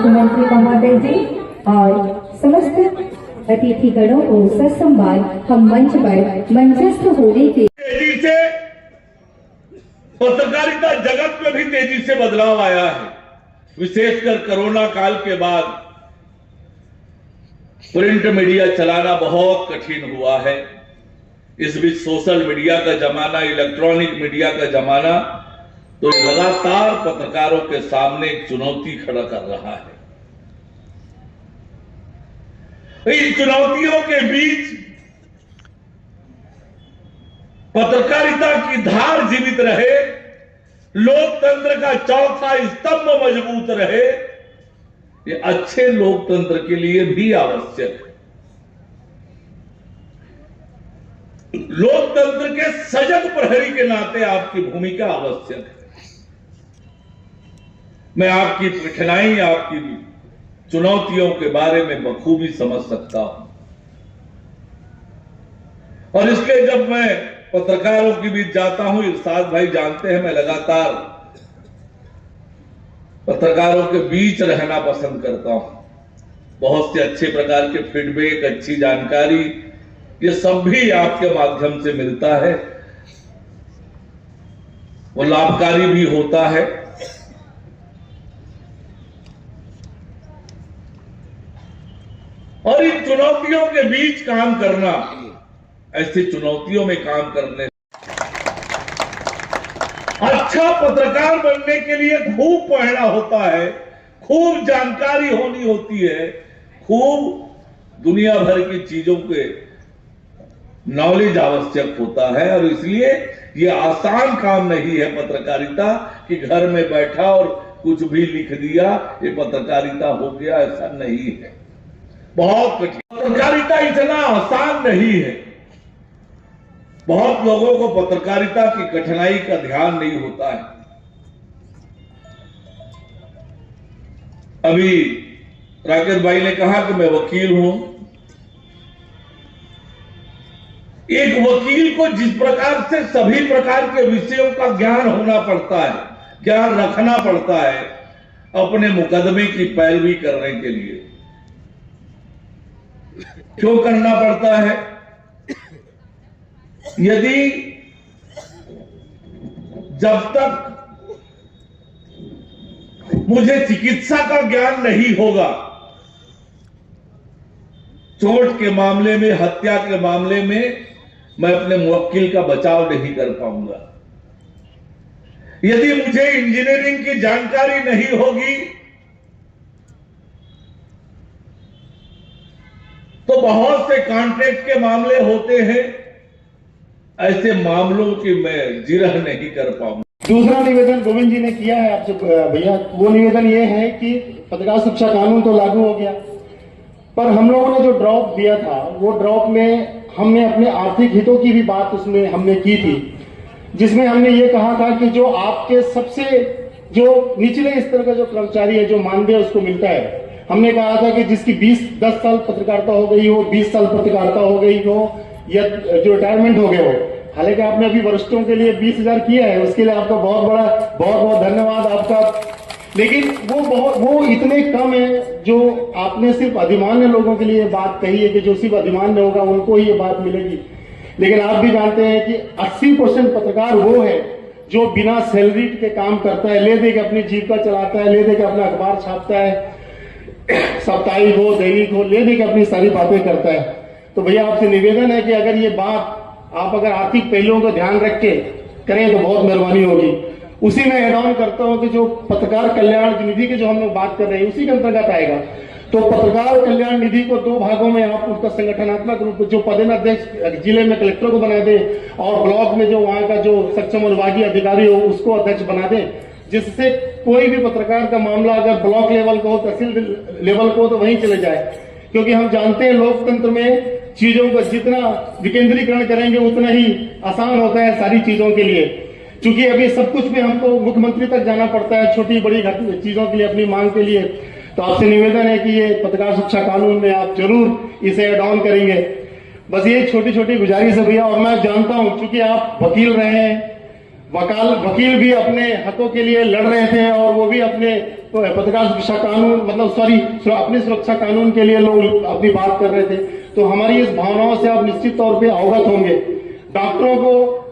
मुख्यमंत्री महोदय जी और समस्त अतिथिगणों को ससंवाद हम मंच पर मंचस्थ होने के तेजी से पत्रकारिता जगत में भी तेजी से बदलाव आया है। विशेषकर कोरोना काल के बाद प्रिंट मीडिया चलाना बहुत कठिन हुआ है। इस बीच सोशल मीडिया का जमाना, इलेक्ट्रॉनिक मीडिया का जमाना तो लगातार पत्रकारों के सामने एक चुनौती खड़ा कर रहा है। इन चुनौतियों के बीच पत्रकारिता की धार जीवित रहे, लोकतंत्र का चौथा स्तंभ मजबूत रहे, ये अच्छे लोकतंत्र के लिए भी आवश्यक है। लोकतंत्र के सजग प्रहरी के नाते आपकी भूमिका आवश्यक है। मैं आपकी कठिनाई, आपकी चुनौतियों के बारे में बखूबी समझ सकता हूं और इसलिए जब मैं पत्रकारों के बीच जाता हूं, इरशाद भाई जानते हैं मैं लगातार पत्रकारों के बीच रहना पसंद करता हूं। बहुत से अच्छे प्रकार के फीडबैक, अच्छी जानकारी, ये सब भी आपके माध्यम से मिलता है, वो लाभकारी भी होता है। और इन चुनौतियों के बीच काम करना, ऐसी चुनौतियों में काम करने, अच्छा पत्रकार बनने के लिए खूब पढ़ना होता है, खूब जानकारी होनी होती है, खूब दुनिया भर की चीजों के नॉलेज आवश्यक होता है। और इसलिए ये आसान काम नहीं है पत्रकारिता कि घर में बैठा और कुछ भी लिख दिया, ये पत्रकारिता हो गया, ऐसा नहीं है। बहुत कठिन पत्रकारिता, इतना आसान नहीं है। बहुत लोगों को पत्रकारिता की कठिनाई का ध्यान नहीं होता है। अभी राकेश भाई ने कहा कि मैं वकील हूं। एक वकील को जिस प्रकार से सभी प्रकार के विषयों का ज्ञान होना पड़ता है, ज्ञान रखना पड़ता है अपने मुकदमे की पैरवी करने के लिए, क्यों करना पड़ता है? यदि जब तक मुझे चिकित्सा का ज्ञान नहीं होगा, चोट के मामले में, हत्या के मामले में मैं अपने मुवक्किल का बचाव नहीं कर पाऊंगा। यदि मुझे इंजीनियरिंग की जानकारी नहीं होगी तो बहुत से कॉन्ट्रैक्ट के मामले होते हैं, ऐसे मामलों की मैं जिरह नहीं कर पाऊंगा। दूसरा निवेदन गोविंद जी ने किया है आपसे भैया, वो निवेदन ये है कि पत्रकार शिक्षा कानून तो लागू हो गया, पर हम लोगों ने जो ड्रॉप दिया था, वो ड्रॉप में हमने अपने आर्थिक हितों की भी बात उसमें हमने की थी, जिसमें हमने ये कहा था कि जो आपके सबसे जो निचले स्तर का जो कर्मचारी है, जो मानदेय उसको मिलता है, हमने कहा था कि जिसकी 10 साल पत्रकारिता हो गई हो, 20 साल पत्रकारिता हो गई हो, या जो रिटायरमेंट हो गए हो, हालांकि आपने अभी वरिष्ठों के लिए 20,000 किया है, उसके लिए आपका बहुत बहुत धन्यवाद आपका। लेकिन वो इतने कम है जो आपने सिर्फ अधिमान्य लोगों के लिए बात कही है कि जो सिर्फ अधिमान्य होगा उनको ही ये बात मिलेगी। लेकिन आप भी जानते हैं कि 80% पत्रकार वो है जो बिना सैलरी के काम करता है, ले दे के अपनी जीविका चलाता है, ले दे के अपना अखबार छापता है, साप्ताहिक हो, दैनिक हो, ले दे के अपनी सारी बातें करता है। तो भैया आपसे निवेदन है कि अगर ये बात आप अगर आर्थिक पहलुओं को ध्यान रख के करें तो बहुत मेहरबानी होगी। उसी में एड ऑन करता हूं कि जो पत्रकार कल्याण निधि की जो हम लोग बात कर रहे हैं उसी के अंतर्गत आएगा। तो पत्रकार कल्याण निधि को 2 भागों में आप उसका संगठनात्मक रूप जो पदेनाध्यक्ष जिले में कलेक्टर को बना दे और ब्लॉक में जो वहां का जो सक्षम अनुभागीय अधिकारी हो उसको अध्यक्ष बना दे, जिससे कोई भी पत्रकार का मामला अगर ब्लॉक लेवल का हो, तहसील लेवल को हो तो वहीं चले जाए। क्योंकि हम जानते हैं लोकतंत्र में चीजों का जितना विकेंद्रीकरण करेंगे उतना ही आसान होता है सारी चीजों के लिए। क्योंकि अभी सब कुछ में हमको मुख्यमंत्री तक जाना पड़ता है छोटी बड़ी चीजों के लिए, अपनी मांग के लिए। तो आपसे निवेदन है कि ये पत्रकार शिक्षा कानून में आप जरूर इसे एड ऑन करेंगे। बस ये छोटी छोटी गुजारिश है भैया। और मैं जानता हूं चूंकि आप वकील रहे हैं, वकील भी अपने हकों के लिए लड़ रहे थे और वो भी अपने पत्रकार सुरक्षा कानून अपने सुरक्षा कानून के लिए लोग अपनी बात कर रहे थे। तो हमारी इस भावनाओं से आप निश्चित तौर पे अवगत होंगे। डॉक्टरों को